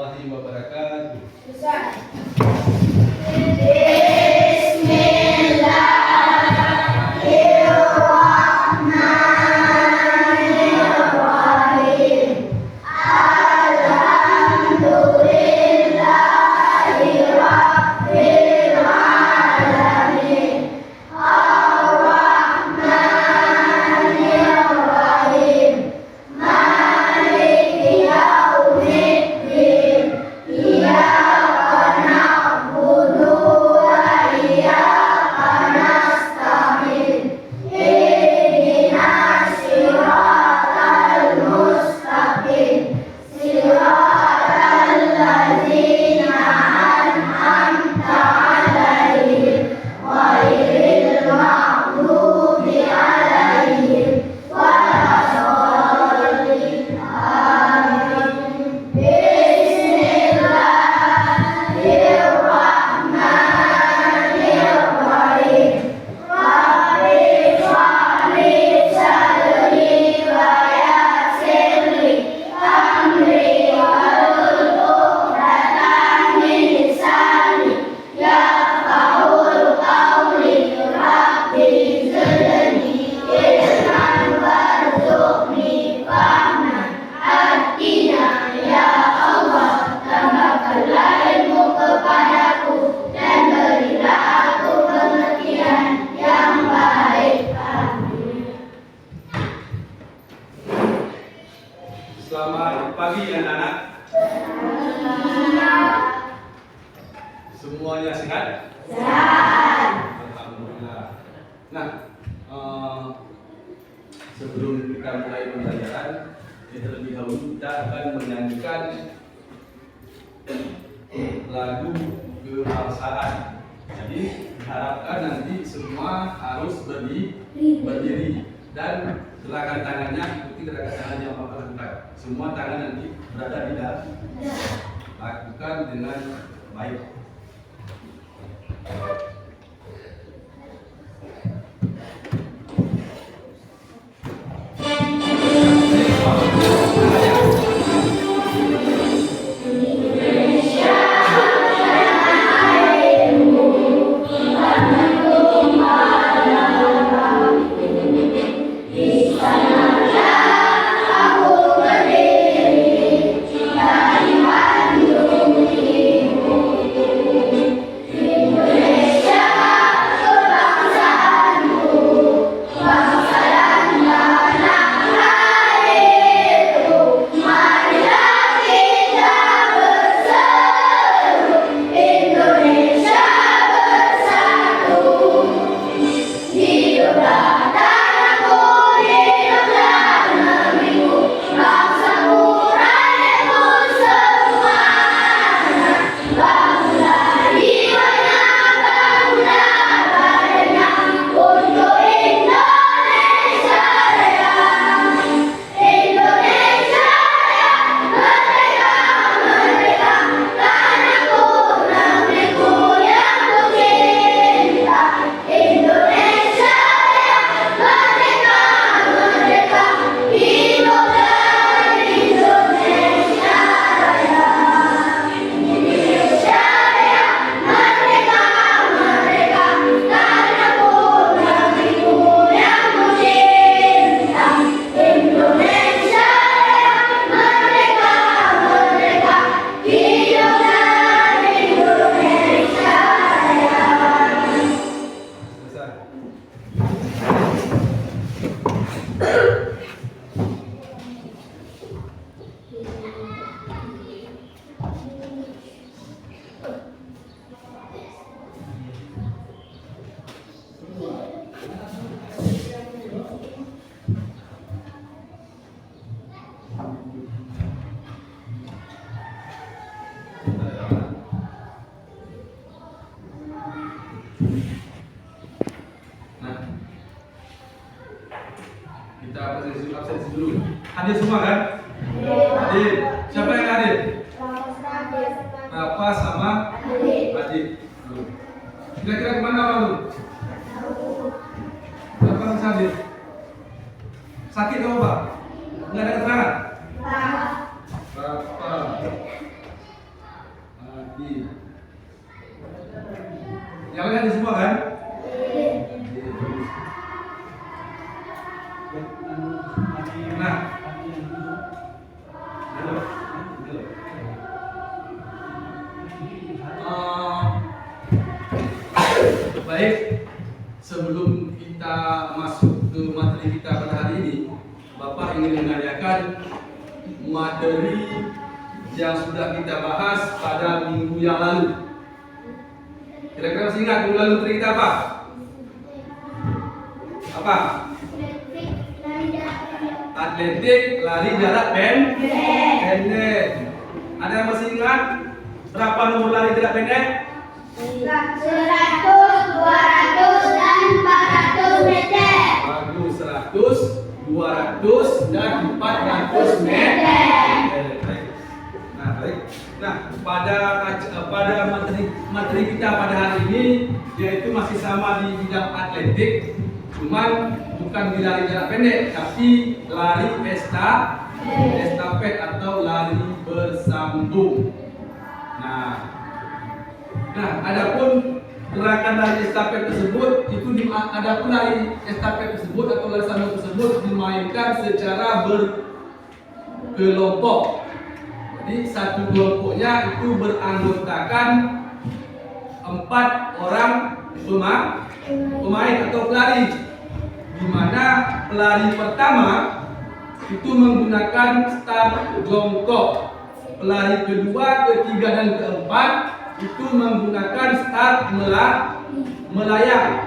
warahmatullahi wabarakatuh. Selamat pagi anak-anak. Semuanya sehat? Sehat. Alhamdulillah. Nah, sebelum kita mulai pembelajaran, terlebih dahulu kita akan menyanyikan lagu kebangsaan. Jadi diharapkan nanti semua harus berdiri dan gerakan tangannya ikuti gerakan tangan yang Bapak lakukan. Semua tangan nanti berada di dalam. Lakukan dengan baik. Nah, kita absensi dulu. Hadir semua kan? Hadir. Siapa yang hadir? Rafa sama Adit. Kira-kira kemana lalu? Rafa bisa hadir. Sakit atau apa? Nggak ada keterangan? Rafa. Iya. Yang lain semua kan? Nah, baik, sebelum kita masuk ke materi kita pada hari ini, Bapak ingin menanyakan materi yang sudah kita bahas pada minggu yang lalu. Kira-kira masih ingat minggu lalu materi kita apa? Apa? Atletik lari jarak pendek. Ada yang masih ingat berapa nomor lari jarak pendek? 100, 200, dan 400 meter. Bagus, 100, 200, dan 400 meter. Nah, baik. Nah, pada materi kita pada hari ini yaitu masih sama di bidang atletik, cuman bukan di lari jarak pendek, tapi lari estafet atau lari bersambung. Nah, adapun gerakan lari estafet tersebut adapun lari estafet tersebut atau lari sambung tersebut dimainkan secara berkelompok. Jadi satu kelompoknya itu beranggotakan 4 orang pemain atau pelari, di mana pelari pertama itu menggunakan start jongkok, pelari kedua, ketiga, dan keempat itu menggunakan start melayang.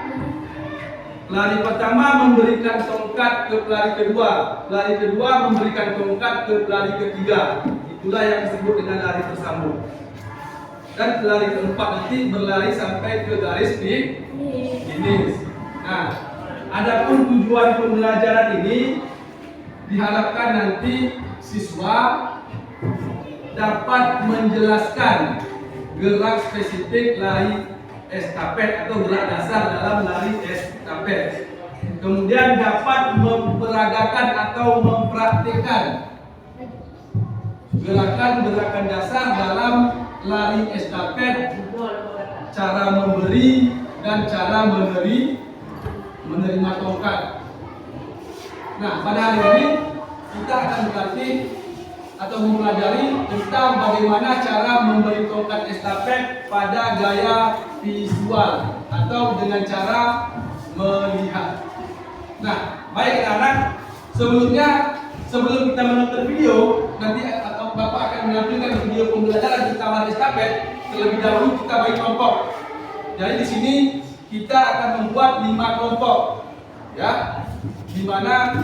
Pelari pertama memberikan tongkat ke pelari kedua, pelari kedua memberikan tongkat ke pelari ketiga. Itulah yang disebut dengan lari bersambung. Dan pelari keempat nanti berlari sampai ke garis finish. Nah, adapun tujuan pembelajaran ini diharapkan nanti siswa dapat menjelaskan gerak spesifik lari estafet atau gerak dasar dalam lari estafet. Kemudian dapat memperagakan atau mempraktikkan gerakan-gerakan dasar dalam lari estafet, cara memberi dan cara menerima tongkat. Nah, pada hari ini kita akan berlatih atau mempelajari tentang bagaimana cara memberi tongkat estafet pada gaya visual atau dengan cara melihat. Nah, baik anak-anak, sebelum kita menonton video, nanti Bapak akan menampilkan video pembelajaran tentang lari estafet. Terlebih dahulu kita bagi kelompok. Jadi di sini kita akan membuat 5 kelompok, ya, di mana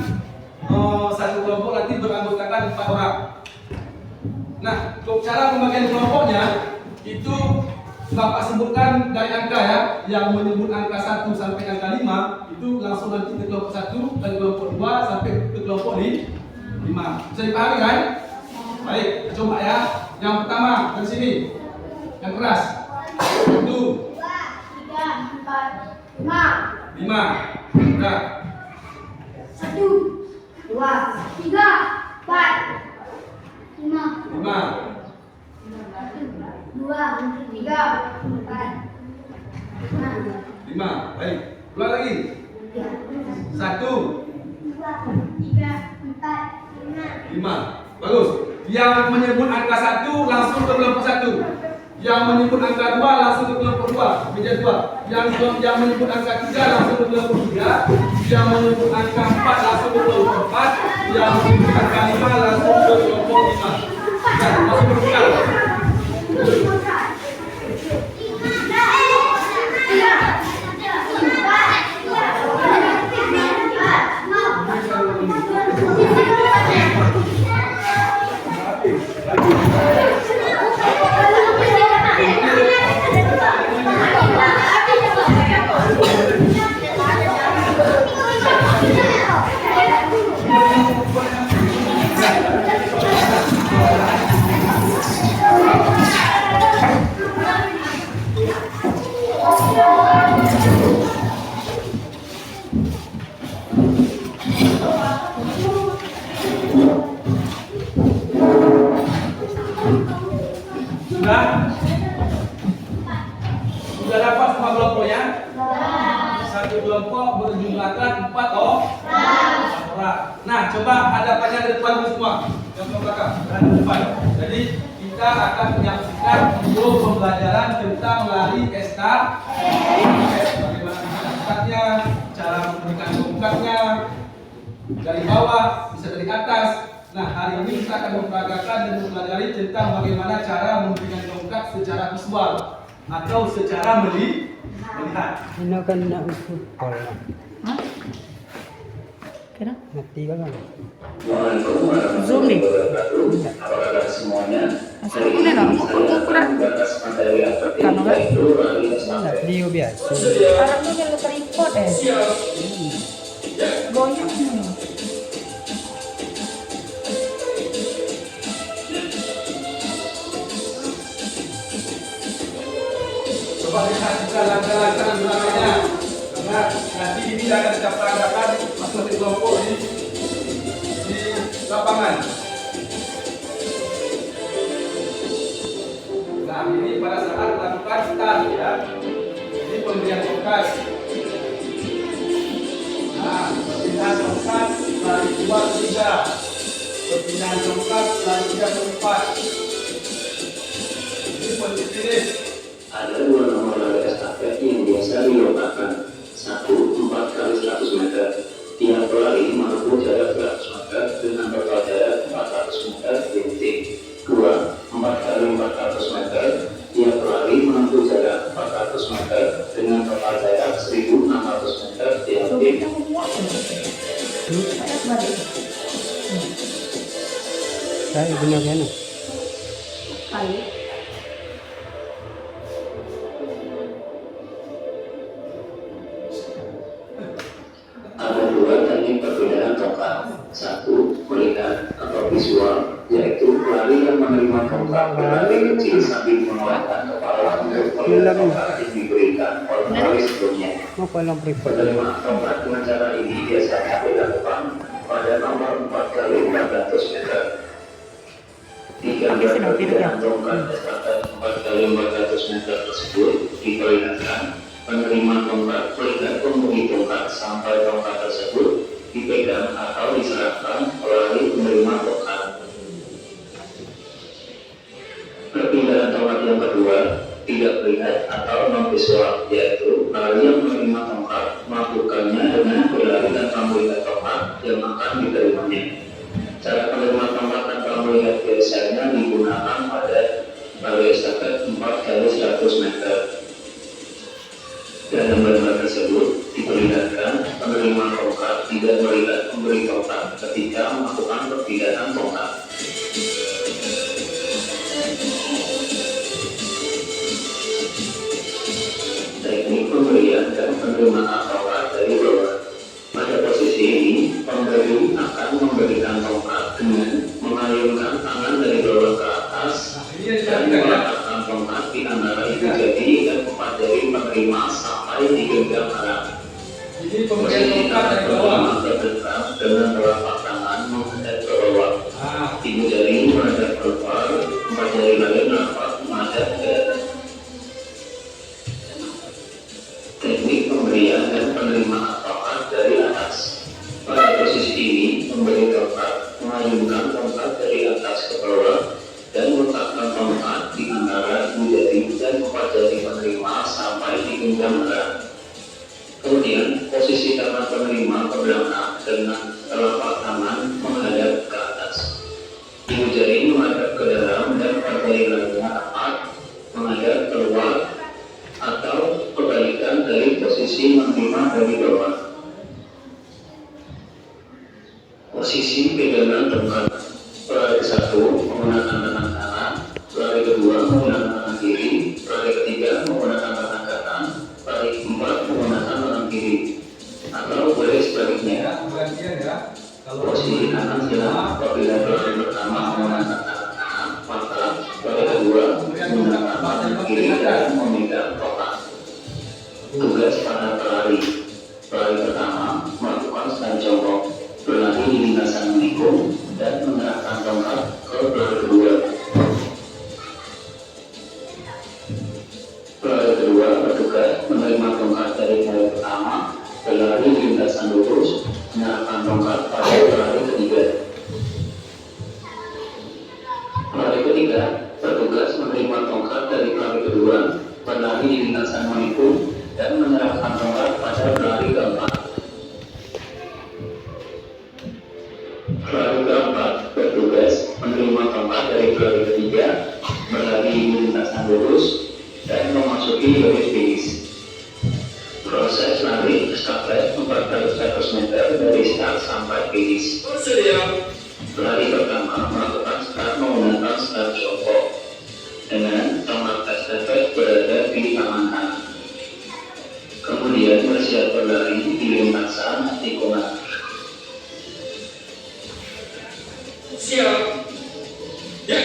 satu kelompok nanti beranggotakan 4 orang. Nah, cara pembagian kelompoknya itu Bapak sebutkan dari angka, ya, yang menyebut angka 1 sampai angka 5 itu langsung nanti ke kelompok 1 dan kelompok 2 sampai ke kelompok 5. Bisa dipahami kan? Baik, coba ya. Yang pertama dari sini, yang keras. 1, 2, 3, 4, 5. Udah. 1, 2, 3, 4, 5. 5. 2, 3, 4, 5. Baik. Ulang lagi. 1, 2, 3, 4, 5. Bagus. Yang menyebut angka 1 langsung ke kelompok 1. Yang menyebut angka 2 langsung ke kelompok 2. Meja 2. Yang menyebut angka 3 langsung ke kelompok 3. Yang menyebut angka 4 langsung ke kelompok 4. Yang menyebut angka 5 langsung ke kelompok 5. Nah, masuk berputar. Sudah? Sudah dapat semua kelompoknya? Satu kelompok berjumlahkan 4 orang. Nah, coba hadapannya ke depan semua. Yang ke belakang, ke depan. Jadi kita akan menyaksikan video pembelajaran tentang lari estafet. Bagaimana mencatatnya, cara memberikan tongkatnya dari bawah bisa dari atas. Nah, hari ini kita akan memperagakan dan mempelajari tentang bagaimana cara memberikan tongkat secara visual atau secara melihat. Ano ka na usupol? Hah? Kira? Natiga ka na. Zoom nih. Apakah semuanya Masuk ko na lang. Kurang. Kano ka? Natiyo biasa. Parang mo yung record eh. Goyang mo. Coba lihat juga langkah-langkah belakangnya. Karena nanti ini akan kita peragakan masing-masing kelompok di lapangan. Nah, ini pada saat lakukan start ya. Ini pemberian tongkat. Nah, perpindahan tongkat lari 2 3. Perpindahan tongkat lari 3 4. Ini posisi. Ada dua nomor lari estafet yang biasa dilombakan. 1, 4 kali 100 meter. Tiap pelari mampu jarak 100 meter dengan total jarak 400 meter titik. 2, 4 kali 400 meter. Tiap pelari mampu jarak 400 meter dengan total jarak 1600 meter titik. Kaya ginagawa na. Ada dua teknik perbedaan tongkat. 1, melihat atau visual, yaitu pelari yang menerima tongkat berlari kecil sambil mengeluarkan kepala untuk melihat tongkat yang diberikan oleh pelari sebelumnya. Mo ko lang prefer. Penerimaan tongkat dengan cara ini biasanya dilakukan pada nomor 4 kali 400 meter. Tiga perbedaan tongkat estafet 4 kali 400 meter tersebut diperlihatkan. Penerima tongkat melihat pemberi tongkat sampai tongkat tersebut dipegang atau diserahkan pelari penerima tongkat. Perpindahan tongkat yang kedua tidak terlihat atau non visual, yaitu pelari yang menerima tongkat melakukannya dengan berlari tanpa melihat tongkat yang akan diterimanya. Cara penerima tongkat tanpa melihat biasanya digunakan pada lari estafet 4 kali 100 meter. Dalam gambar tersebut diperlihatkan penerima tongkat tidak melihat pemberi tongkat ketika melakukan perpindahan tongkat. Teknik pemberian dan penerimaan tongkat dari bawah. Pada posisi ini, pemberi akan memberikan tongkat dengan mengayunkan tangan dari bawah ke atas dan meletakkan tongkat di antara ibu jari dan 4 jari penerima sampai di genggam tangan. Ini pemberian tongkat dari bawah. Terdekat dengan telapak tangan menghadap ke bawah. Nah, Ibu jari menghadap keluar, 4 jari lain menghadap ke atas. Teknik pemberian dan penerimaan tongkat dari atas. Pada posisi ini, pemberi tongkat mengayunkan tongkat dari atas ke bawah dan meletakkan tongkat di antara ibu jari dan 4 jari penerima sampai di genggam tangan. Kemudian, posisi tangan penerima ke belakang dengan telapak tangan menghadap ke atas. Ibu jari menghadap ke dalam dan 4 jari lainnya rapat menghadap keluar atau kebalikan dari posisi menerima dari bawah. Posisi pegangan tongkat. Pelari ke-1 menggunakan tangan kanan, pelari kedua menggunakan tangan kiri, pelari ketiga menggunakan tangan kanan, pelari keempat menggunakan tangan kiri. Atau boleh sebaliknya. ya, perhatian ya. Kalau Posisi kanan hilang apabila pelari pertama menggunakan tangan kanan, maka pelari kedua menggunakan tangan kiri dan memegang tongkat. Tugas para pelari. Pelari pertama melakukan stand jongkok, berlari di lintasan menikung dan mengerahkan tongkat ke pelari kedua. Pelari kedua bertukar menerima tongkat dari pelari pertama, berlari lintasan lurus, menyerahkan tongkat pada pelari ketiga. Pelari ketiga bertugas menerima tongkat dari pelari kedua, berlari di lintasan manikung, dan menyerahkan tongkat pada pelari keempat. Pelari keempat bertugas menerima tongkat dari pelari ketiga, berlari di lintasan lurus, dan memasuki garis finish. Proses lari estafet 400 meter dari start sampai finish. Pelari pertama melakukan start menggunakan start jongkok dengan tongkat estafet berada di tangan kanan. Kemudian bersiap berlari di lintasan tikungan. Siap. Ya.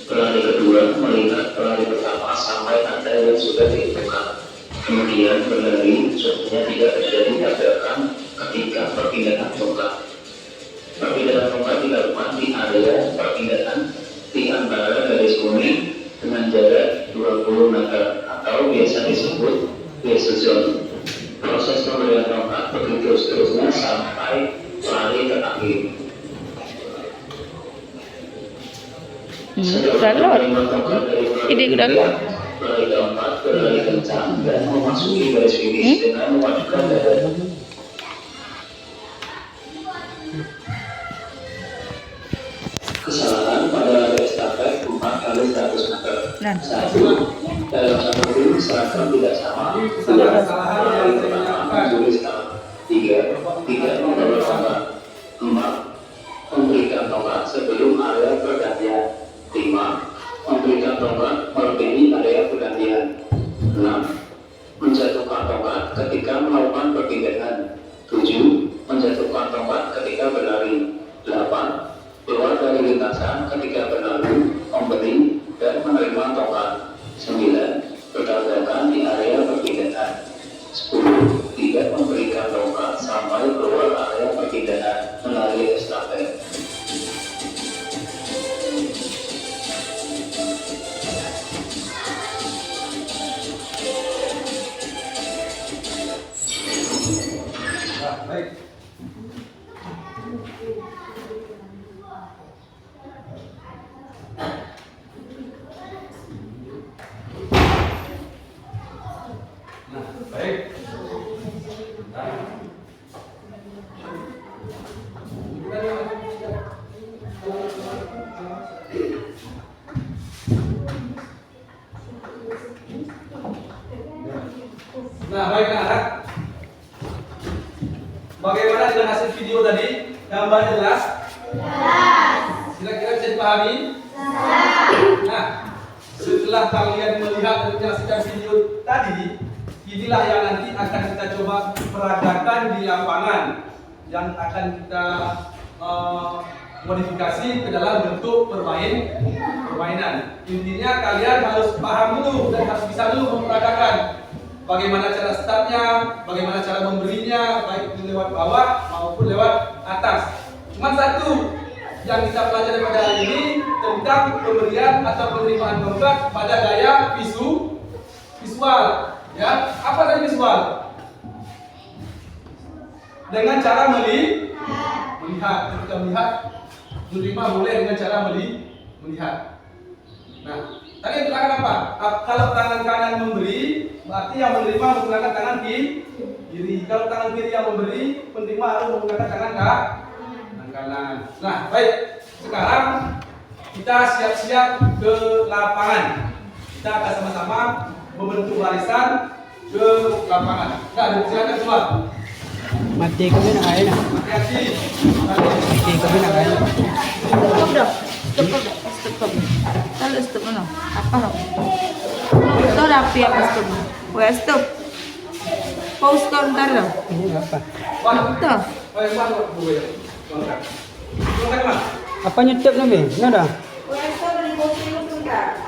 Pelari kedua melihat pelari pertama sampai tanda yang sudah ditentukan. Kemudian berlari supaya tidak terjadi tabrakan ketika perpindahan tongkat. Perpindahan tongkat dilakukan di area perpindahan di antara garis kuning dengan jarak 20 meter atau biasa disebut whistle zone. Proses pemberian tongkat begitu seterusnya sampai pelari terakhir. Ini udah keluar. Pelari keempat berlari kencang dan memasuki garis finish dengan memajukan dada. Kesalahan pada lari estafet 4 kali 100 meter. Satu, dalam satu tim seragam tidak sama. Kesalahan yang dilakukan. Tiga, membawa tongkat. 4, memberikan tongkat sebelum area pergantian. 5, memberikan tongkat melebihi area pergantian. 6, menjatuhkan tongkat ketika melakukan perpindahan. 7, menjatuhkan tongkat ketika berlari. 8, keluar dari lintasan ketika berlalu, memberi dan menerima tongkat. 9, bertabrakan di area perpindahan. 10, tidak memberikan tongkat sampai keluar area perpindahan melari estafet. Baik. Nah, baik. Nah, baik anak. Bagaimana dengan hasil video tadi? Gambarnya jelas? Jelas. Kira-kira bisa dipahami? Jelas. Nah, setelah kalian melihat dan menyaksikan video tadi, inilah yang nanti akan kita coba peragakan di lapangan, yang akan kita modifikasi ke dalam bentuk permainan. Intinya kalian harus paham dulu dan harus bisa dulu memperagakan bagaimana cara startnya, bagaimana cara memberinya, baik itu lewat bawah maupun lewat atas. Cuma satu yang kita pelajari pada hari ini tentang pemberian atau penerimaan tongkat pada gaya visual. Ya, apa tadi visual? Dengan cara melihat. Ketika melihat, menerima boleh dengan cara melihat. Nah, tadi yang terangkan apa? Kalau tangan kanan memberi, berarti yang menerima menggunakan tangan kiri. Kalau tangan kiri yang memberi, penerima harus menggunakan tangan kanan. Nah, baik. Sekarang kita siap-siap ke lapangan. Kita akan sama-sama membentuk barisan ke lapangan. Nah, silakan semua. Mati kami nak air nak. Hati-hati. Mati kami nak air. Stop dah. Stop. Kalau stop mana? Apa no? Itu rapi apa stop? Wah stop. Pause kau ntar dah. Ini apa? Itu. Apa nyetep nabi? Nada. Wah stop dari pause itu sebentar.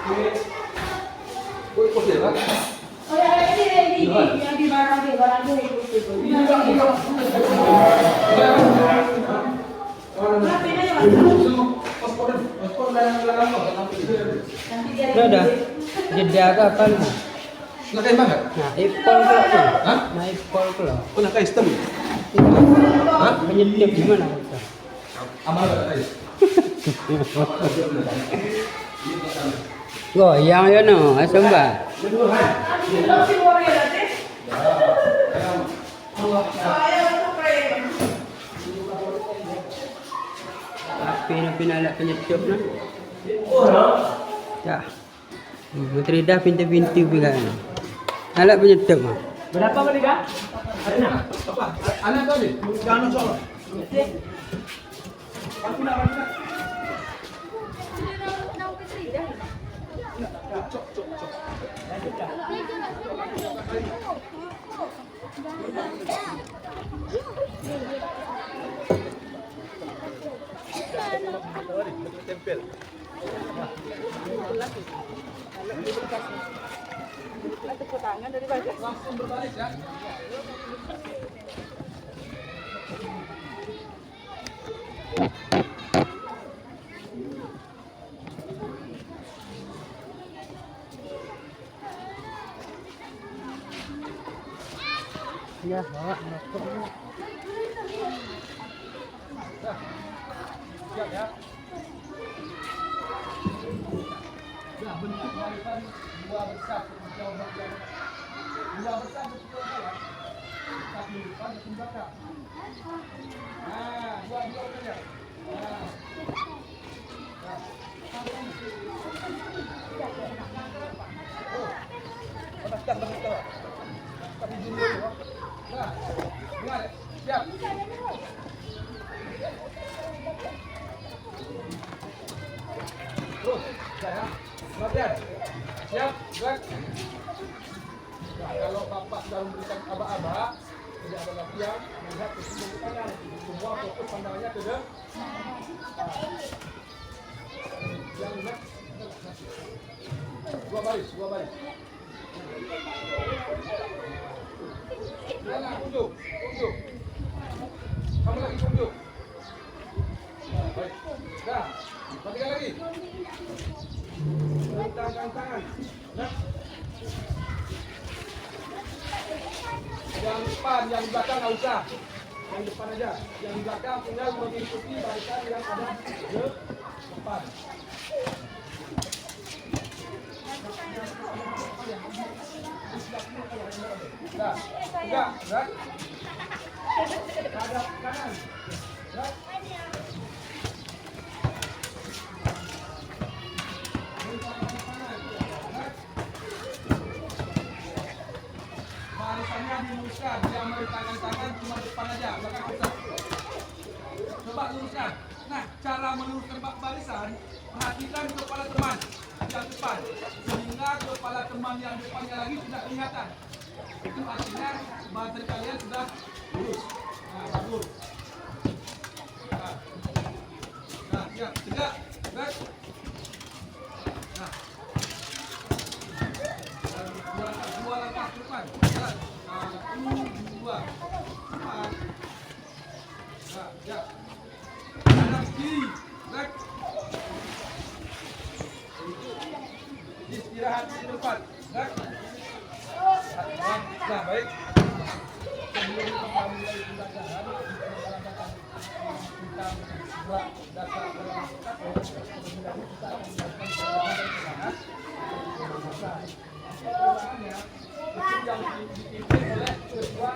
Yang di barang dia itu. Nada. Jeda ke apa lu? Nak kain banget? Nah, ipol pula tu. Hah? Nah, ipol pula. Kau nak kain stem? Hah? Penyedip gimana kita? Amal tak kain? Goyang ya no, asamba. Tapi nak penyedip na. Ya. Putri dah pintu-pintu juga. Alat penyedip mah. Berapa kali kak? Apa? Anak kau ni? Jangan soal. Tempel. Langsung berbalik ya. Ya, bawa rokok. Siap ya. Ya, bentuk barisan dua besar jauh bagian. Dua besar betul ya. Satu depan satu belakang. Nah, dua saja. Nah. Tapi dulu. Nah, dengar. Siap. Terus, saya. Latihan. Siap, gerak. Nah, kalau bapak sudah memberikan aba-aba, tidak ada latihan, melihat ke sini kanan. Semua fokus pandangannya ke depan. Yang lihat. Dua baris. Nah, tunjuk. Kamu lagi tunjuk. Nah, baik. Dah, latihan lagi. Tangan. Nah. Yang depan, yang di belakang nggak usah. Yang depan aja. Yang di belakang tinggal mengikuti barisan yang ada di depan. Nah, enggak, gerak. Hadap kanan. Gerak. Barisannya diluruskan, jangan beri tangan cuma depan aja, belakang besar. Coba luruskan. Nah, cara meluruskan barisan, perhatikan kepala teman yang depan, sehingga kepala teman yang depannya lagi tidak kelihatan. Itu artinya badan kalian sudah lurus. Nah, bagus. Nah, siap, tegak, gerak. Nah. Dua langkah ke depan. Jalan. 1, 2, 4. Nah, ya. Kanan kiri. Gerak. Istirahat di depan. Gerak. Nah, baik. Sebelum kita mulai pembelajaran, kita buat data dalam kita akan melakukan pelajaran itu yang dipimpin oleh ketua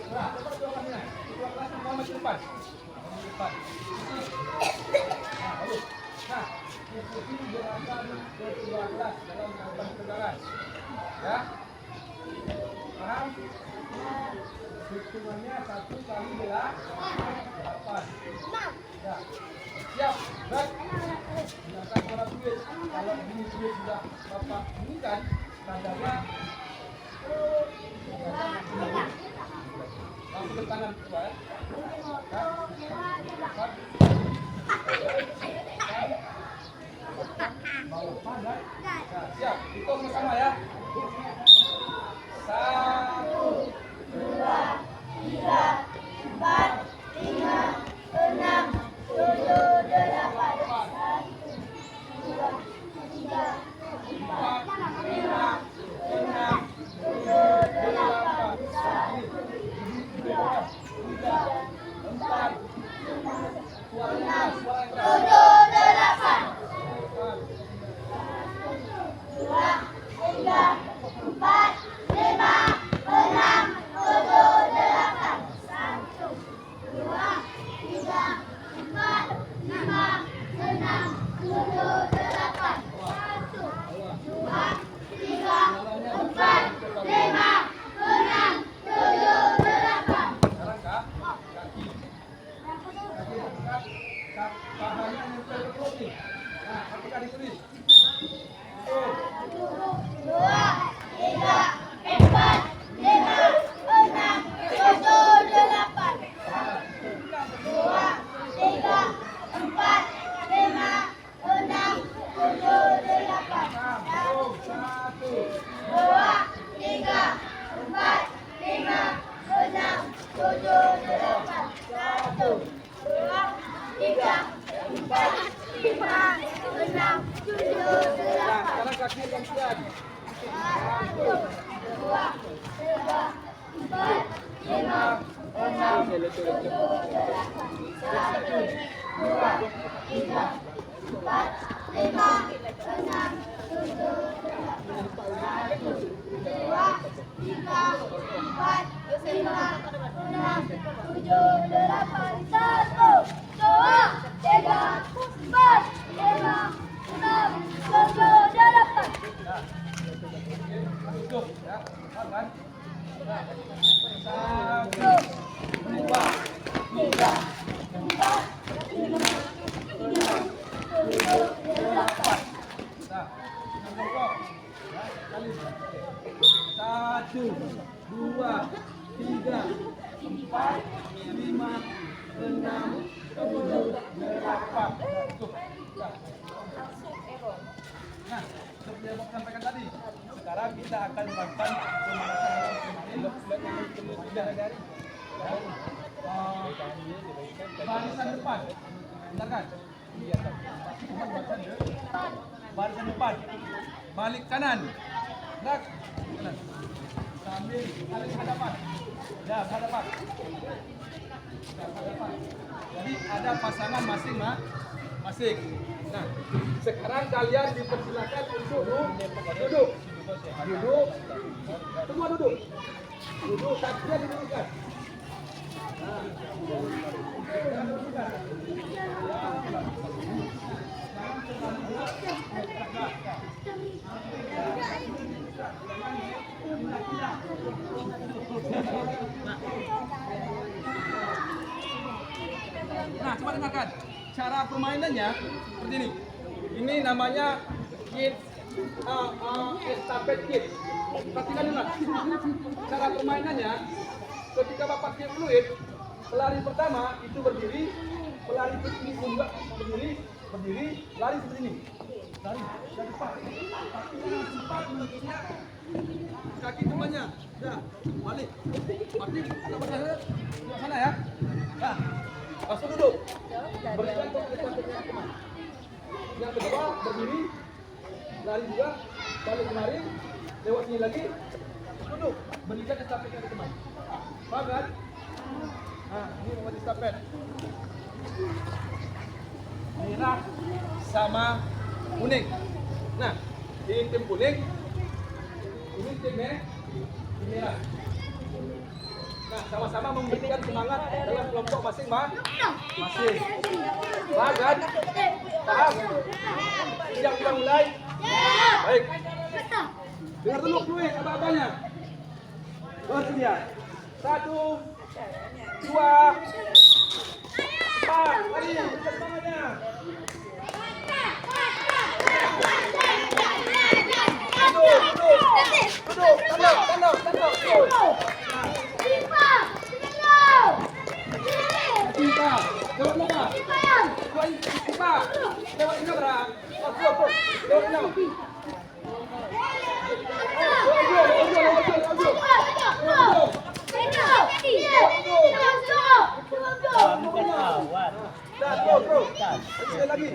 kelas. Ketua kelas semua maju depan. Nah, bagus. Nah, ikuti gerakan ketua kelas dalam melakukan kendaraan. Ya, paham? Hitungannya 1 kali 8. Ya, siap. Baik. Gunakan pola duit. Kalau ini duit sudah bapak berikan, tandanya langsung ke kanan kedua ya. Bawah pandai. Nah, siap. Hitung bersama ya. 1, 2, 3, 4, 5, 6, 7, 8. 1, 2, 3, 4. ditulis. 2, 3, 4, 5, 6, 7, 8. 2, 3, 4, 5, 6, 7, 8. 1. 2, 3, 4, 5, 6, 7, 8. 1, 2, 3, 4, 5, 6, 7, 8. Sekarang kaki gantian. 1, 2, 3, 4, 5, 6, Tutup ya. Kan? 1, 2, 3, 4, 5, 6, 7, 8. Nah, seperti yang saya sampaikan tadi. Sekarang kita akan melakukan barisan depan. Benar kan? Barisan depan. Balik kanan. Gerak. Kanan. Sambil balik hadapan. Ya, hadapan. Jadi ada pasangan masing-masing. Nah, sekarang kalian dipersilakan untuk duduk. Semua duduk. Duduk, kakinya didudukkan. Nah, coba dengarkan. Cara permainannya seperti ini. Ini namanya kid estafet kid. Perhatikan juga. Cara permainannya, ketika bapak kid fluid, pelari pertama itu berdiri, pelari ini juga berdiri, lari seperti ini. Lari dari depan. Kaki depannya, ya, balik. Kaki ke sana ya. Nah, langsung duduk. Berikan estafetnya ke teman. Yang kedua berdiri, lari juga, balik kemari, lewat sini lagi, duduk, berikan estafetnya ke teman. Paham kan? Nah, ini membuat estafet. Merah sama kuning. Nah, ini tim kuning, ini tim merah. Nah, sama-sama memberikan semangat dalam kelompok masing-masing. Paham kan? Paham? Siap kita mulai? Baik. Dengar dulu fluid apa-apanya. Bersedia. 1, 2, 4. Mari, berikan semangatnya. Duduk. Tanduk. Cinta. Lewat mana? Lewat ini berapa? Lewat ini. Sekali lagi.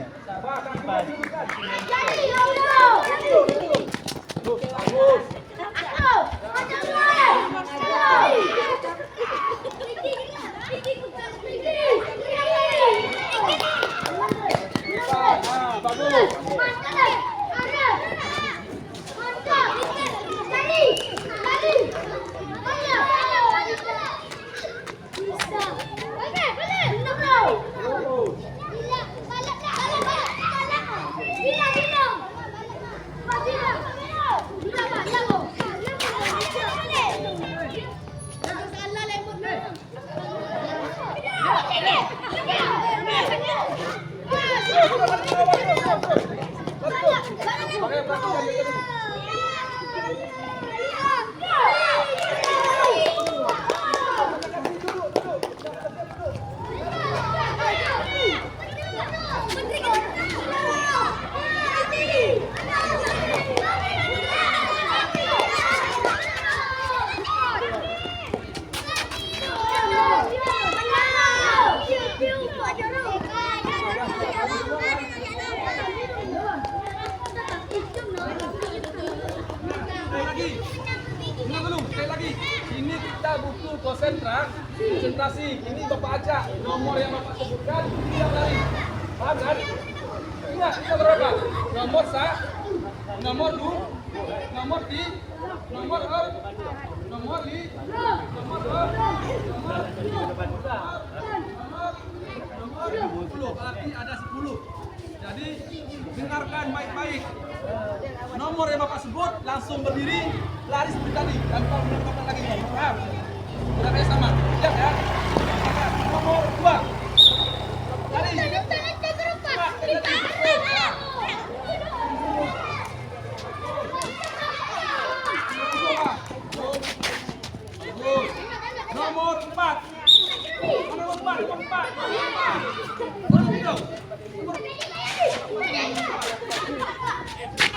Konsentrasi. Ini Bapak acak. Nomor yang Bapak sebutkan tidak lari. Paham kan? Ingat, kita berapa? Nomor nomor nomor di, nomor nomor di, nomor 10. Berarti ada 10. Jadi dengarkan baik-baik. Nomor yang Bapak sebut langsung berdiri, lari seperti tadi. Tanpa menambahkan lagi. Paham? Udah sama. Siap ya? Nomor 2. Lari. Nomor 4. Nomor 4.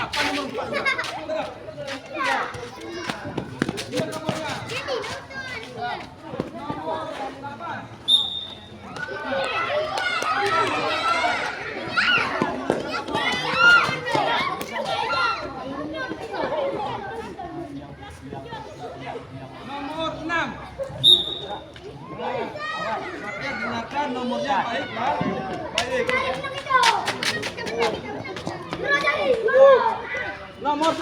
Apa nomor 4? Lihat nomornya. Nomor 8. Nomor 6. Rakyat dengarkan nomornya baik, Pak. Baik. Nomor 1.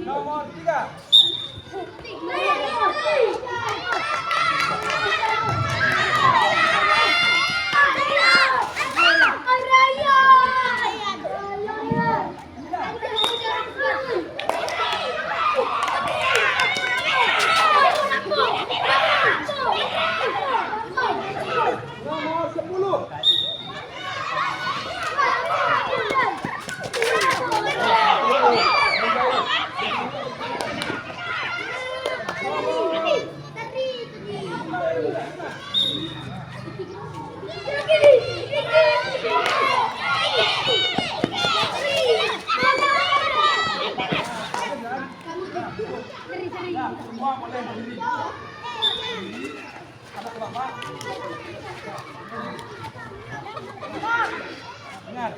Nomor 3. Nomor 10. Nah, semua boleh berdiri. Ada ke Bapak. Ingat.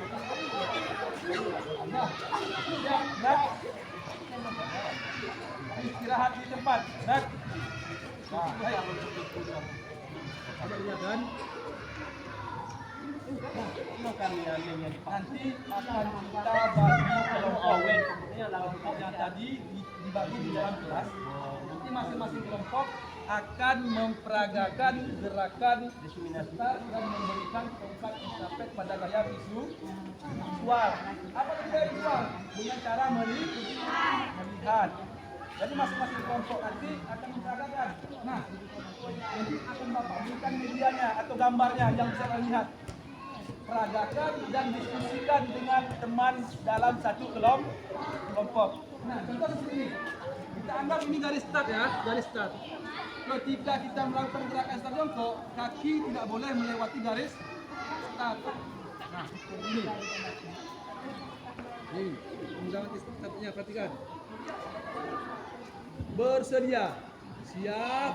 Nah. Istirahat di tempat. Nah. Nah, kan? Nanti akan kita bagi kelompok. Yang tadi dibagi di dalam kelas. Nanti masing-masing kelompok akan memperagakan gerakan serta dan memberikan tongkat estafet pada gaya visual. Apa itu gaya visual? Dengan cara melihat. Jadi masing-masing kelompok nanti akan memperagakan. Nah, nanti akan Bapak berikan medianya atau gambarnya yang bisa dilihat. Peragakan dan diskusikan dengan teman dalam satu kelompok. Nah, contoh seperti ini. Kita anggap ini garis start ya, garis start. Ketika kita melakukan gerakan start jongkok, kaki tidak boleh melewati garis start. Nah, ini. Ini, undangan startnya, perhatikan. Bersedia. Siap.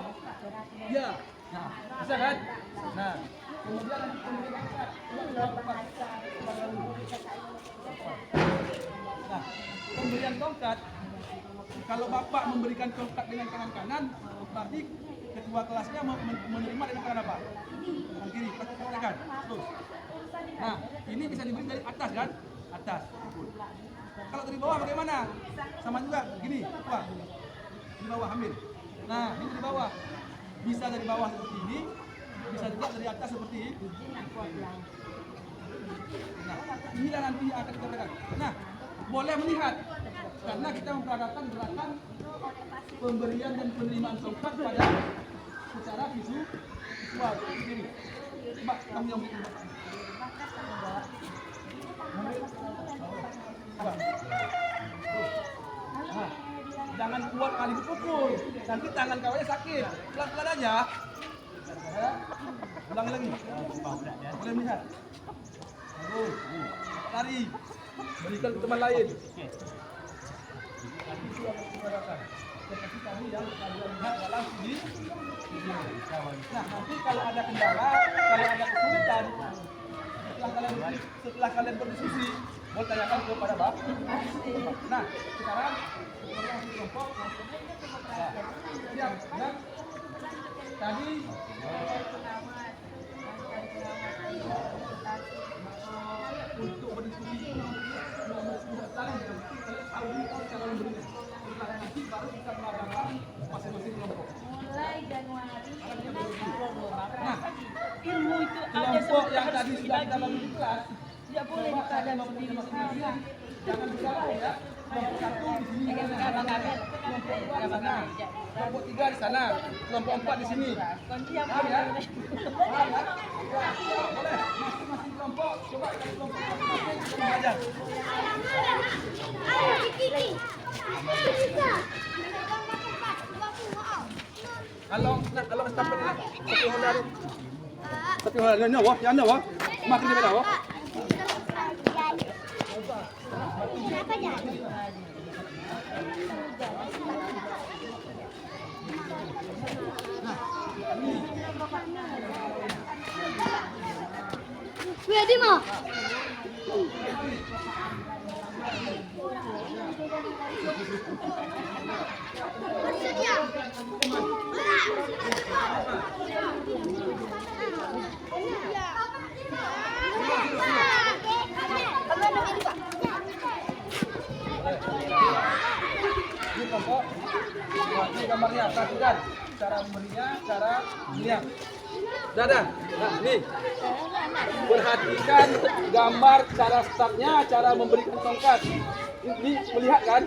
Ya. Nah, bisa kan? Nah, kemudian nanti pemberian tongkat. Nah, pemberian tongkat. Kalau Bapak memberikan tongkat dengan tangan kanan, berarti ketua kelasnya menerima dengan tangan apa? Tangan kiri. Perhatikan. Terus. Nah, ini bisa diberi dari atas kan? Atas. Kalau dari bawah bagaimana? Sama juga. Gini, Pak. Di bawah ambil. Nah, ini dari bawah. Bisa dari bawah seperti ini, bisa juga dari atas seperti ini. Nah, inilah nanti akan kita lakukan. Nah, boleh melihat karena kita memperagakan gerakan pemberian dan penerimaan tongkat pada secara visual. Ini. Coba kamu yang bikin. Nah, jangan kuat kali dipukul, nanti tangan kawannya sakit. Pelan-pelan aja. Ya. Ulangi lagi. Boleh melihat. Bagus. Lari. Berikan ke teman lain. Seperti kami yang kalian lihat dalam video. Nah, nanti kalau ada kendala, kalau ada kesulitan, setelah kalian berdiskusi, boleh tanyakan kepada Bapak. Nah, sekarang kelompok. Nah, siap. Nah, tadi untuk berdiskusi baru kita mengadakan masing-masing kelompok. Mulai Januari Nah, ilmu itu ada kelompok yang tadi sudah kita bagi di kelas, tidak boleh kita ada sendiri. jangan bicara ya. Kelompok 1 di sini, kelompok 2 di sana, kelompok 3 di sana, kelompok 4 di sini. Paham ya? Paham ya? Ya, boleh. Masing-masing kelompok, coba kita kelompok masing-masing kita belajar. Kalau estafet satu hari nyawa, yang nyawa, makin di mana? Ready mo? Bersedia. Ini kelompok, ini gambarnya, perhatikan cara memberinya, cara melihat. Dadah, nah ini perhatikan gambar cara startnya, cara memberikan tongkat. Ini melihat kan,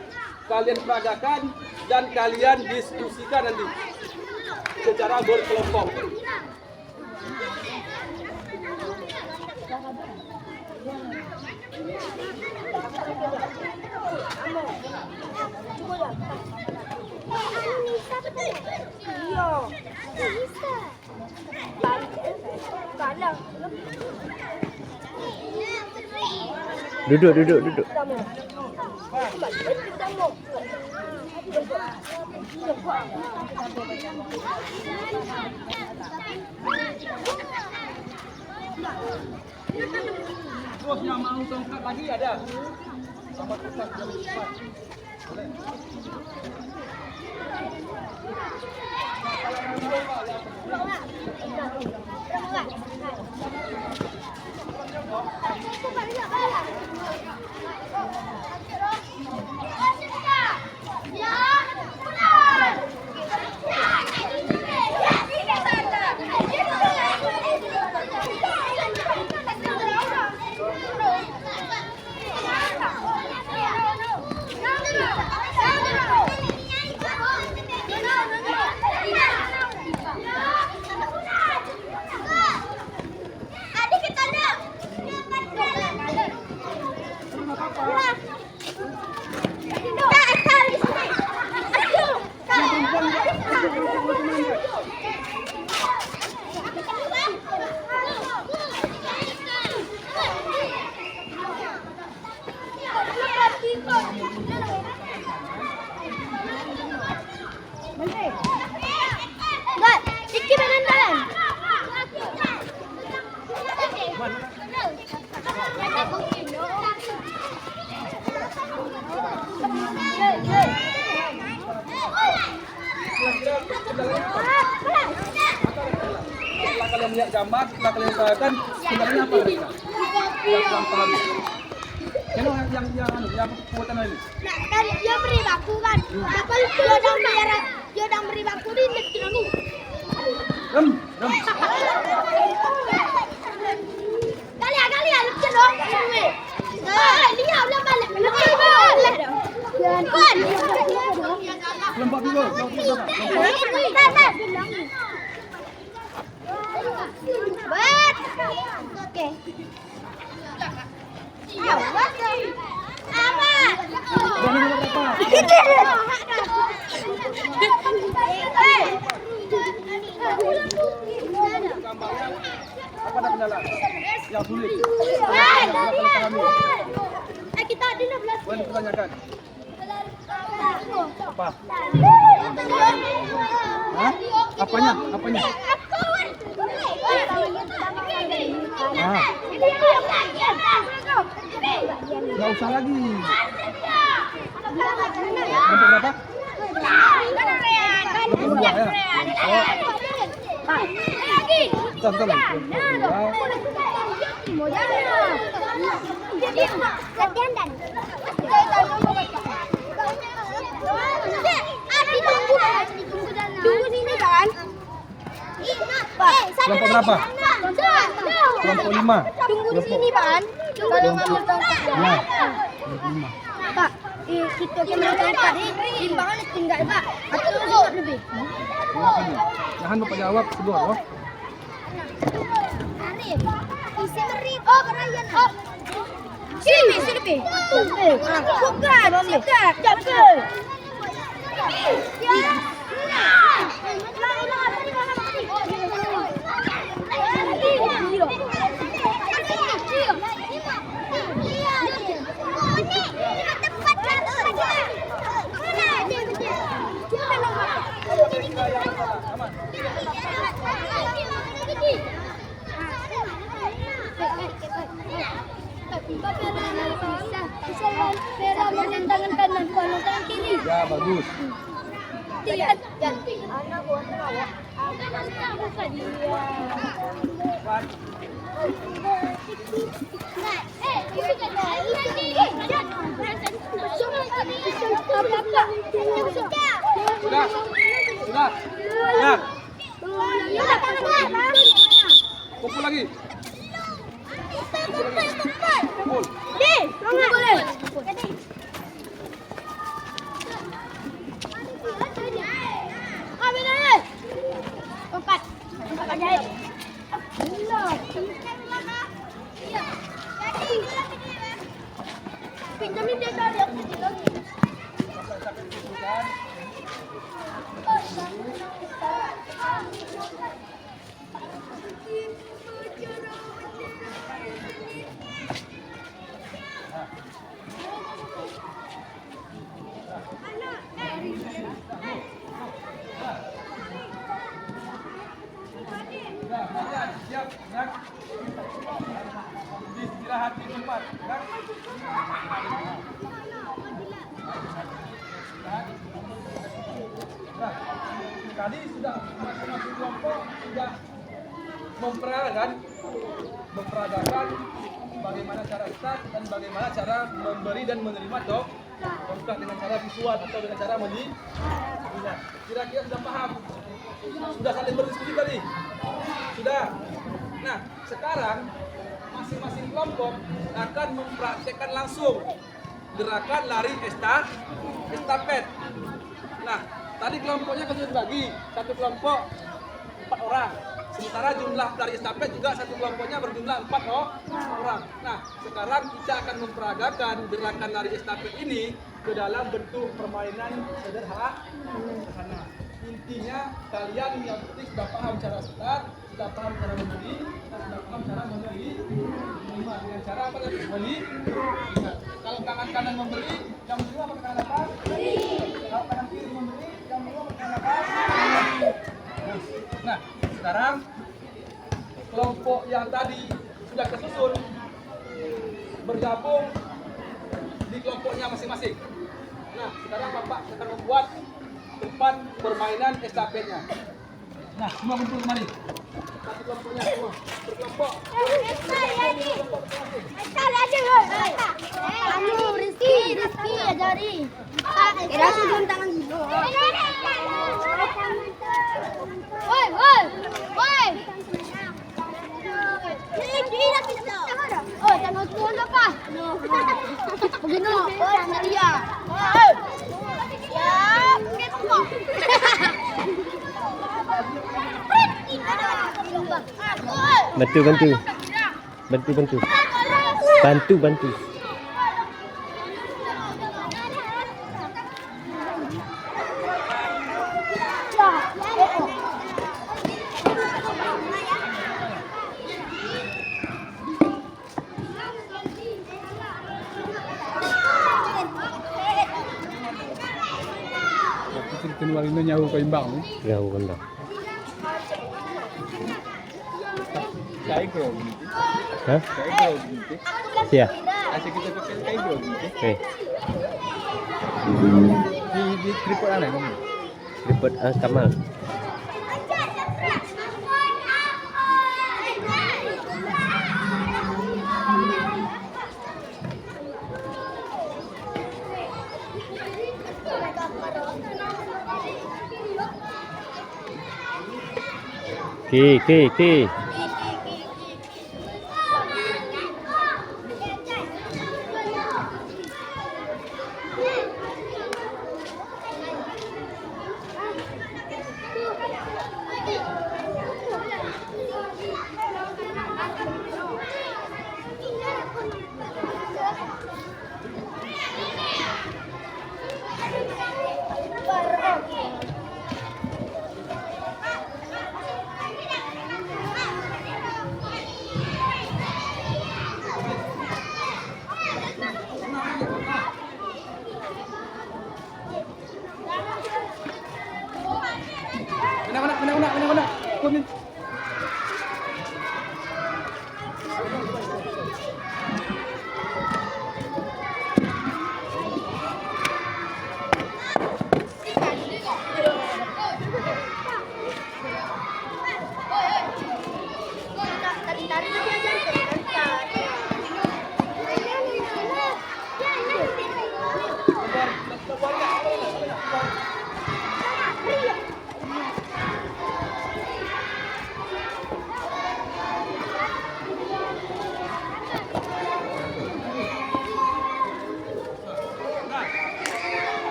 kalian peragakan dan kalian diskusikan nanti secara berkelompok. Duduk. Terus yang mau tongkat lagi ada. Sama tongkat yang cepat. Boleh. Setelah kalian melihat gambar, setelah kalian usahakan sebenarnya apa mereka? Yang paham. Yang kuatan ini. Nah, kan dia beri baku kan. Tapi dia dah beri baku di negeri aku. Rem. Kali lucu dong. Lihat udah balik. Kan. Kelompok dulu. Oke. Ayo, apa? Gambarnya apa ada kendala? Yang sulit. Kita ada 16. Boleh ditanyakan. Apa? Hah? Apanya? Nggak usah lagi. Berapa? Tunggu sini kan? Kelompok berapa? Kelompok 5. Tunggu di sini, Pan. Kalau ngambil tongkat. Nah, Pak, kita kena tongkat ni, timbangan tinggal, Pak. Atau sebut lebih. Jangan Bapak jawab sebut. Oh. Arif, isi merih. Oh, kerayan. Oh. Sini, sini. Bukan, bukan. Jaga. Tangan kanan, tangan kiri. Ya, bagus. Lihat. Sudah. Kumpul lagi. Kumpul. Boleh. Empat jahit. Pinjamin dia tadi aku bilang. Siap, gerak. Istirahat di tempat, gerak. Nah, tadi sudah masing-masing kelompok sudah memperagakan bagaimana cara start dan bagaimana cara memberi dan menerima tongkat dengan cara visual atau dengan cara melihat. Kira-kira sudah paham? Sudah saling berdiskusi tadi? Sudah. Nah, sekarang masing-masing kelompok akan mempraktekkan langsung gerakan lari estafet. Nah, tadi kelompoknya sudah dibagi, satu kelompok 4 orang. Sementara jumlah lari estafet juga satu kelompoknya berjumlah 4 orang. Nah, sekarang kita akan memperagakan gerakan lari estafet ini ke dalam bentuk permainan sederhana. Intinya kalian yang penting sudah paham cara start, sudah paham cara memberi, dan sudah paham cara memberi dengan cara apa tadi? Memberi. Kalau tangan kanan memberi, yang menerima pakai tangan apa? Beri. Kalau tangan kiri memberi, yang menerima pakai tangan apa? Beri. Nah, sekarang kelompok yang tadi sudah kesusun bergabung di kelompoknya masing-masing. Nah, sekarang Bapak akan membuat tempat permainan estafetnya. Nah, semua kumpul kembali. Satu kelompoknya semua berkelompok. Rizky ajari. Kira sebelum tangan dulu. Woi. Oh, tangan tuan apa? Begini. Oh, tangan dia. Bantu. Keluarin nyawa keimbang. Jauh kan dah. Kayak grow gitu. Hah? Kayak grow gitu. Iya. Asik kita pakai kayak grow gitu. Oke. Di tripod aneh kamu. Tripod Kamal. Ki. Mana. Kunin.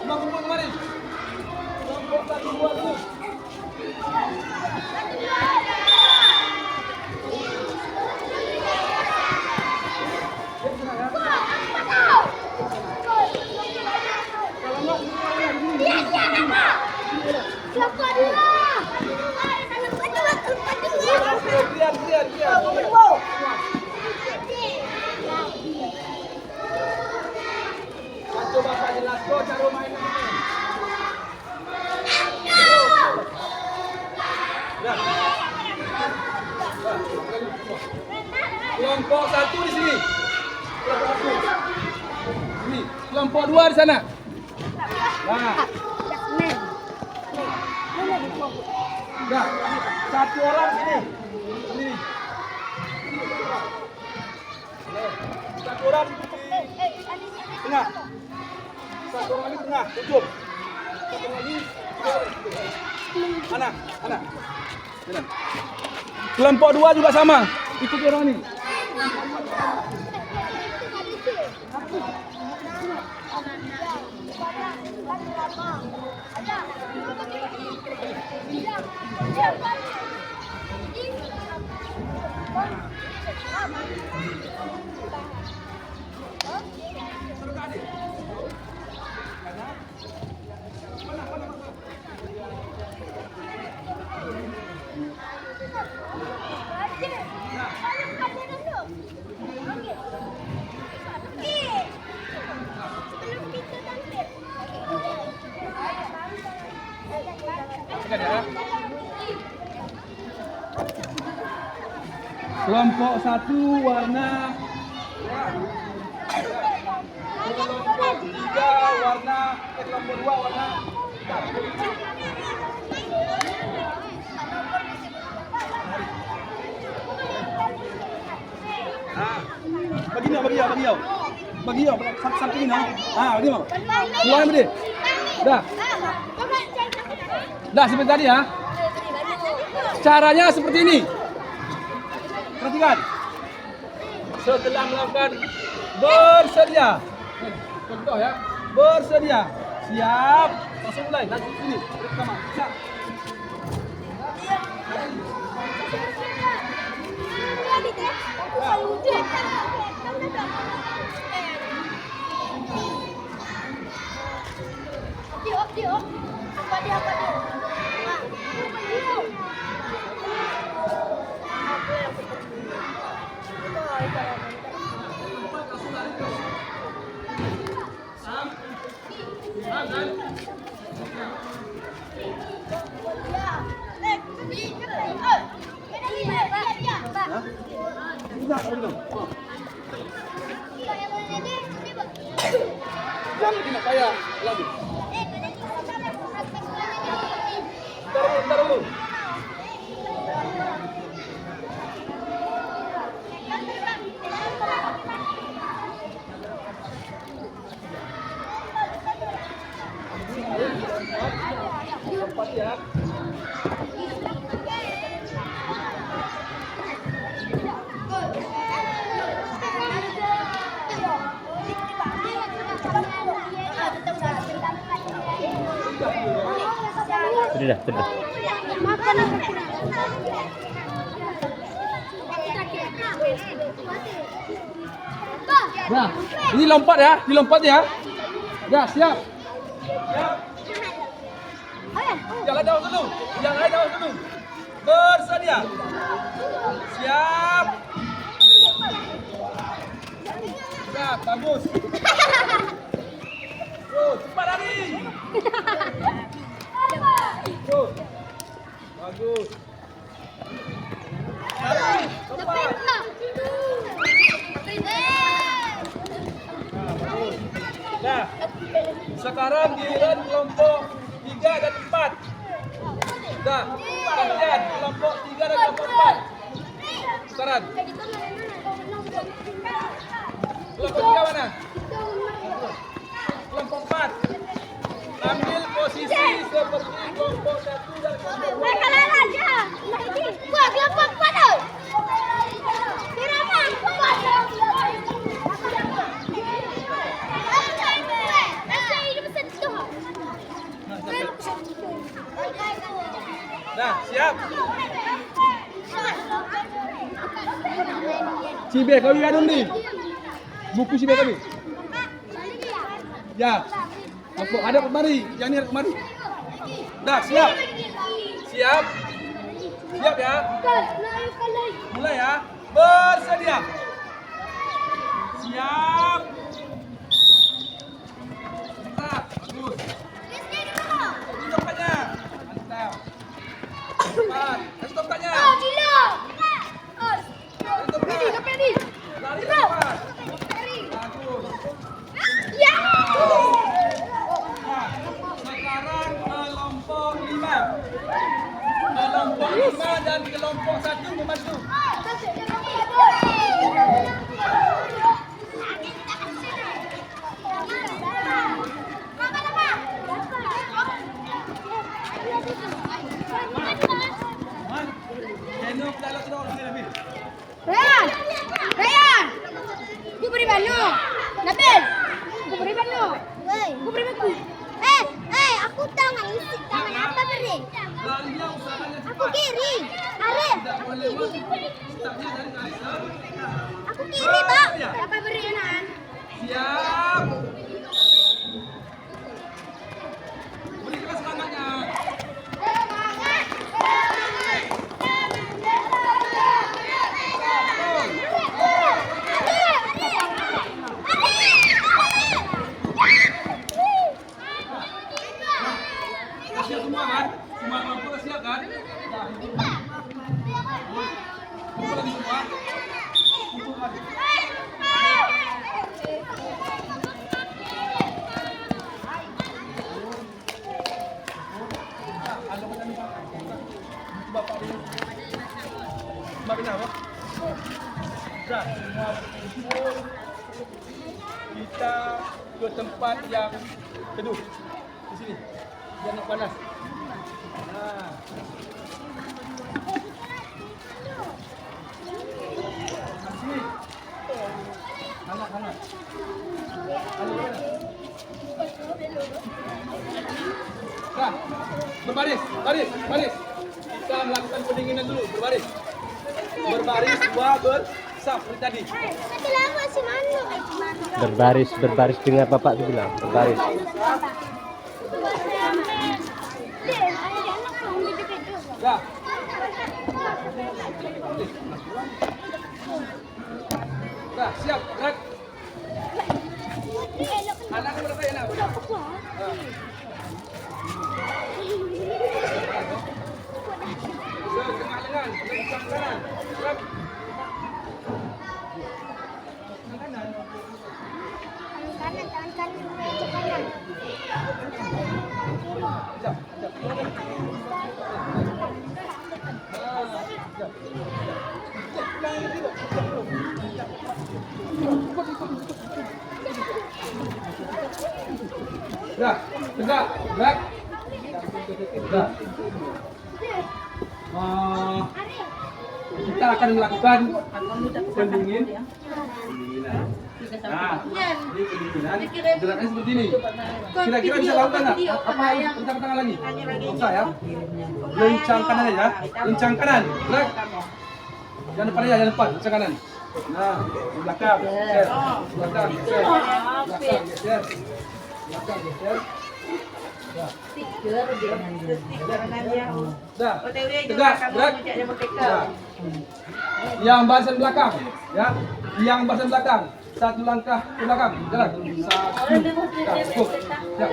Kumpul kemari. Kelompok 1, 2 dulu. Coba Pak jelaskan cara mainnya. Kelompok 1 di sini. Ini, kelompok 2 di sana. Nah. Udah, 1 orang sini. Sini. 1 orang di tengah. 1 orang lagi tengah, ujung. 1 orang lagi. Mana? Jalan. Kelompok 2 juga sama. Ikuti orang ini. Kelompok 1 warna kelompok 3 warna kelompok 2 warna bagi yo satu ini bagi mau keluar beri dah seperti tadi ya caranya seperti ini. Perhatikan. Setelah melakukan bersedia. Contoh ya. Bersedia. Siap. Langsung mulai. Lanjut sini. Pertama. Siap. Jangan tidak payah lagi. Ntar dulu. Lompat ya. Sudah. Nah, ini lompat ya, ya. Ya, siap. Jalan jauh dulu. Bersedia. Siap. Siap, bagus. Terus, cepat lari. Terus. Bagus. Lari, cepat. Nah, sekarang giliran kelompok 3 dan 4. Nah, kemudian kelompok 3 dan kelompok 4. Sekarang. Kelompok 3 mana? Kelompok 4. Ambil posisi seperti kelompok 1 dan kelompok 2. Mereka lalat ya. Wah, kelompok 4 tau. Siraman, Nah, siap. Cibe kami kan ni. Buku cibe kami. Ya. Apa ada kemari? Yang ni ada kemari. Dah, siap. Siap. Siap ya. Mulai ya. Bersedia. Siap. Mantap. Bagus. Ini tempatnya. Mantap. Cepat. Kasih tempatnya. Lari cepat. Bagus. Ya. Nah, sekarang kelompok 5. Kelompok 5 dan kelompok 1 membantu. Ryan, gue beri banu. Nabil, gue beri banu. Gue beri banu. Aku tahu nggak isi tangan apa beri? Larinya usahakan yang Aku cepat. kiri, Arif. Tidak boleh lewat startnya dari garis. Aku kiri, Pak. Apa beri Nan? Siap. Berikan semangatnya. Siap semua kan? Semua kelompok siap kan? Kumpul lagi semua. Kumpul lagi. Bapak ini. Bapak ini apa? Sudah, semua kumpul. Kita ke tempat yang teduh. Di sini. Jangan panas. Nah. Sini. Hangat. Nah, berbaris. Kita melakukan pendinginan dulu, berbaris. Berbaris, dua bersaf seperti tadi. Berbaris dengar bapak tu bilang berbaris. Ya. Nah, siap, gerak. Anak berapa ya, nak? Setengah lengan, gerak. Dah, tegak, gerak. Dah. Kita akan melakukan pendingin. Nah, ini pendinginan. Gerakannya seperti ini. Kira-kira bisa lakukan nggak? Apa lencang tangan lagi? Bisa ya. Lencang kanan aja. Lencang kanan. Gerak. Jangan depan aja, jangan depan. Lencang kanan. Nah, di belakang. Geser. Belakang. Geser. Belakang. Geser. Belakang. Geser. Dah. Dah. Tegak. Gerak. Dah. Yang bahasan belakang, ya. Yang bahasan belakang. Satu langkah ke belakang. Jalan. Satu. Cukup. Ya.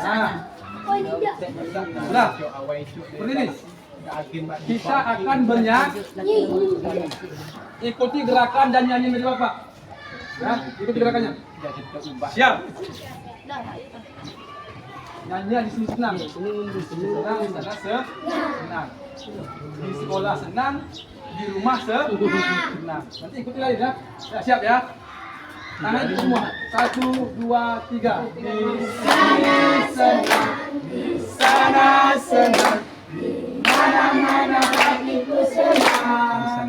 Nah. Sudah. Seperti ini. Kita akan bernyanyi. Ikuti gerakan dan nyanyi dari Bapak. Ya, ikuti gerakannya. Siap. Nyanyi di sini senang. Senang, di sana senang. Di sekolah senang, di rumah senang. Nanti ikuti lagi ya. Ya, siap ya. Tangan itu semua. 1, 2, 3. Di sini senang, di sana senang, di mana-mana hatiku senang.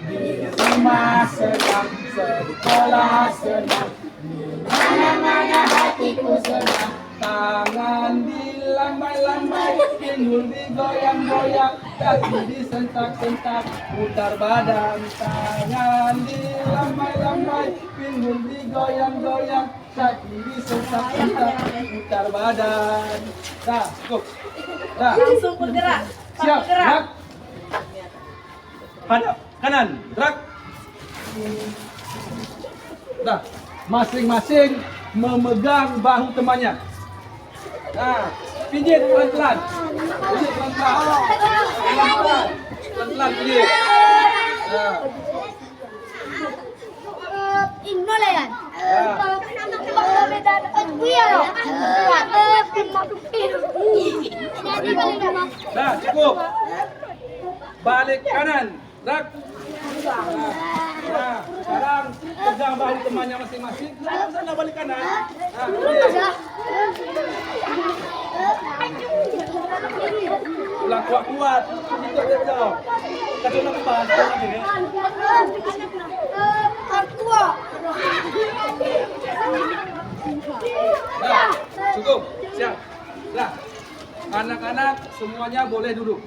Di rumah senang, sekolah senang, di mana-mana hatiku senang. Tangan dilambai-lambai, pinggul digoyang-goyang, kaki disentak-sentak, putar badan. Tangan dilambai-lambai, pinggul digoyang-goyang, kaki disentak-sentak, putar badan. Dah, cukup. Dah. Langsung bergerak. Siap, gerak. Hadap kanan, gerak. Dah, masing-masing memegang bahu temannya. Nah, pijit pelan-pelan. Pijit pelan-pelan. Pelan-pelan. Pelan-pelan pijit. Nah. Innole yan. Dah, cukup. Balik kanan. Gerak. Nah, sekarang pegang bahu temannya masing-masing. Sana balik kanan. Nah, ulang kuat-kuat. Itu dia jauh. Kacau nak depan. Nah, cukup. Siap. Nah, anak-anak semuanya boleh duduk.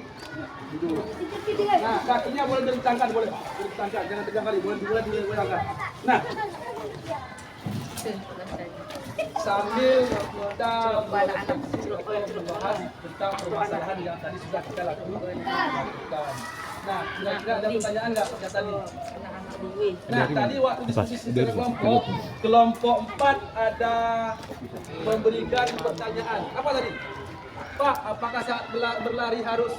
Duduk. Nah, kakinya boleh dilentangkan, boleh. Dilentangkan, jangan tegang kali. Boleh dilentangkan. Nah, sambil kita membahas tentang permasalahan yang tadi sudah kita lakukan. Nah, kira-kira ada pertanyaan nggak tadi? Nah, tadi waktu diskusi secara kelompok 4 ada memberikan pertanyaan. Apa tadi? Pak, apakah saat berlari harus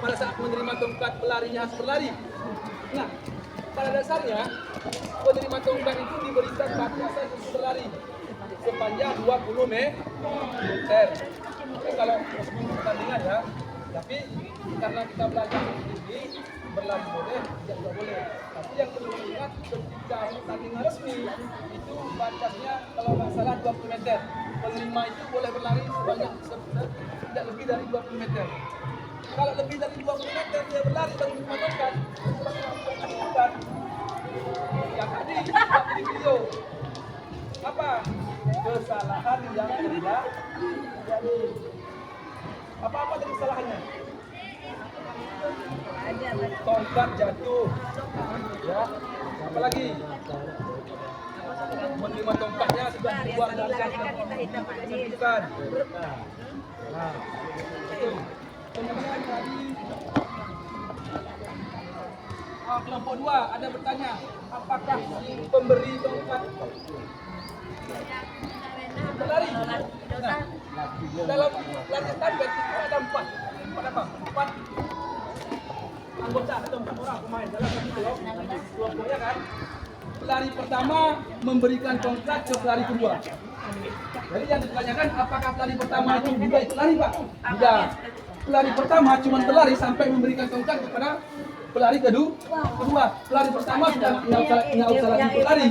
pada saat menerima tongkat pelarinya harus berlari? Nah, pada dasarnya penerima tongkat itu diberikan batasan untuk berlari sepanjang 20 meter. Tapi kalau pertandingan ya, tapi karena kita belajar ini berlari boleh, tidak boleh. Tapi yang perlu diingat ketika pertandingan resmi itu batasnya kalau nggak salah 20 meter. Penerima itu boleh berlari sebanyak tidak lebih dari 20 meter. Kalau lebih dari 20 meter dia berlari dan menemukan yang tadi di video apa kesalahan yang terjadi. Apa tadi kesalahannya? Tongkat jatuh, ya. Apa lagi? Menerima tongkatnya sudah dibuang dari bukan. Nah, itu. Kemudian tadi kelompok 2 ada bertanya, apakah si pemberi tongkat berlari? Nah, dalam lari tangga itu ada 4 anggota atau 4 orang pemain dalam satu kelompoknya kan. Pelari pertama memberikan tongkat ke pelari kedua. Jadi yang ditanyakan apakah pelari pertama itu juga ikut lari Pak? Tidak. Pelari pertama cuma berlari sampai memberikan tongkat kepada pelari kedua. Pelari pertama sudah nggak usah lagi berlari.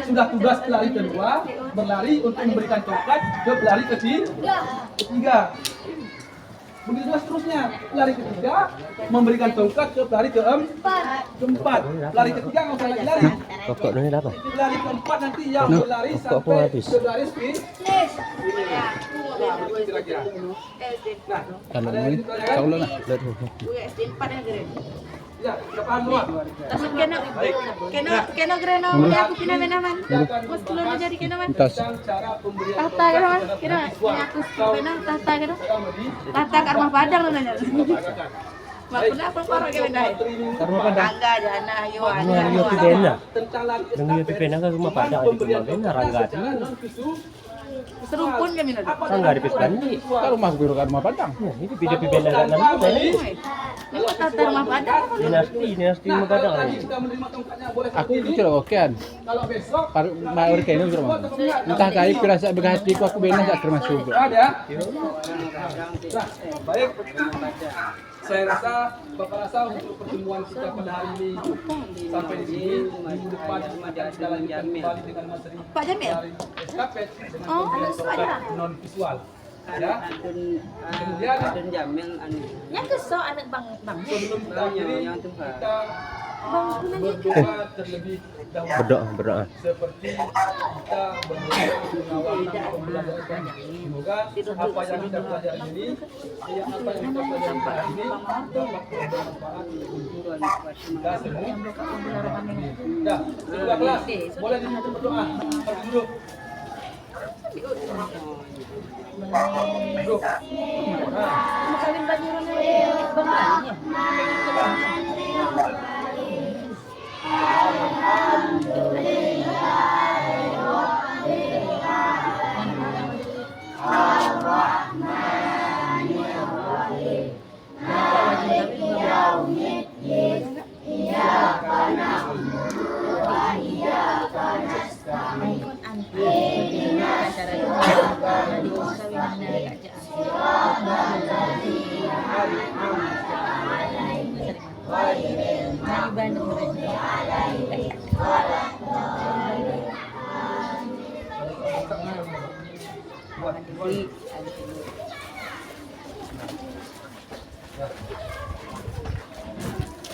Sudah tugas pelari kedua berlari untuk memberikan tongkat ke pelari ketiga. Begitu seterusnya. Pelari ketiga memberikan tongkat ke pelari keempat. Pelari ketiga nggak usah lagi lari. Pokok ini apa? Pelari keempat nanti yang berlari sampai ke garis finish. Kira-kira. Nah, Kalau ada yang ini, ditanyakan? kalau lah. Ya, sudah paham semua? Tasuk kena greno aku pinaman. Mas keluar jadi kenaman. Tas. Cara pemberian Tata kena aku pena tata kena. Tata ke rumah Padang lu nanya. Mak pernah apa orang ke benda. Karena pada Angga jana yo Yo pidana. tentang lari Dengan yo pidana ke rumah Padang di rumah Bena Rangga. Serupun kami nanti. Rangga di Pisban. Kalau mas guru kan rumah Padang. Ya, ini video pidana kan nanti. Ini tata rumah Padang. Dinasti rumah Padang. Sudah menerima tongkatnya boleh Aku seperti itu ini. sudah okean. Kalau besok Mau kayaknya sudah mas. Entah kali pirasa berhatiku aku benar tak termasuk. ada. Nah, baik. Saya rasa, Bapak rasa untuk pertemuan kita pada hari ini sampai di sini. Minggu depan kita lanjutkan kembali dengan materi Pak Jamil. dari estafet dengan Oh, pemberian ada tongkat non visual. Ya. Kemudian Yang kesel anak bang. sebelum kita akhiri, kita Bang berdoa terlebih dahulu. Berdoa. Seperti kita berdoa mengawal pembelajaran. Semoga apa yang kita pelajari ini, apa yang kita pelajari pada ini dapat bermanfaat untuk kita semua. Dah, sebelah kelas boleh dipimpin berdoa. Pergi dulu. Duduk. Nah. Kawin baju bang lainnya.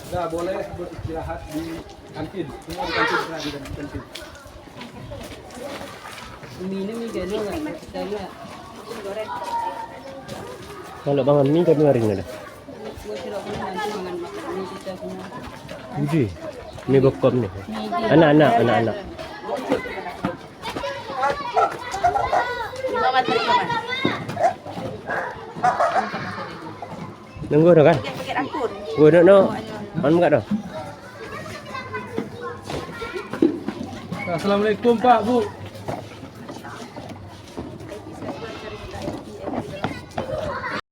Dah boleh beristirahat di kantin. Semua di kantin istirahat di kantin. Kalau bang Amin kami hari ini ada. Jadi, ini bekom nih. Anak-anak. Lima materi kaman. Nunggu dah kan? Pakai angkut. Gua nak no. Anu enggak dah. Assalamualaikum Pak, Bu.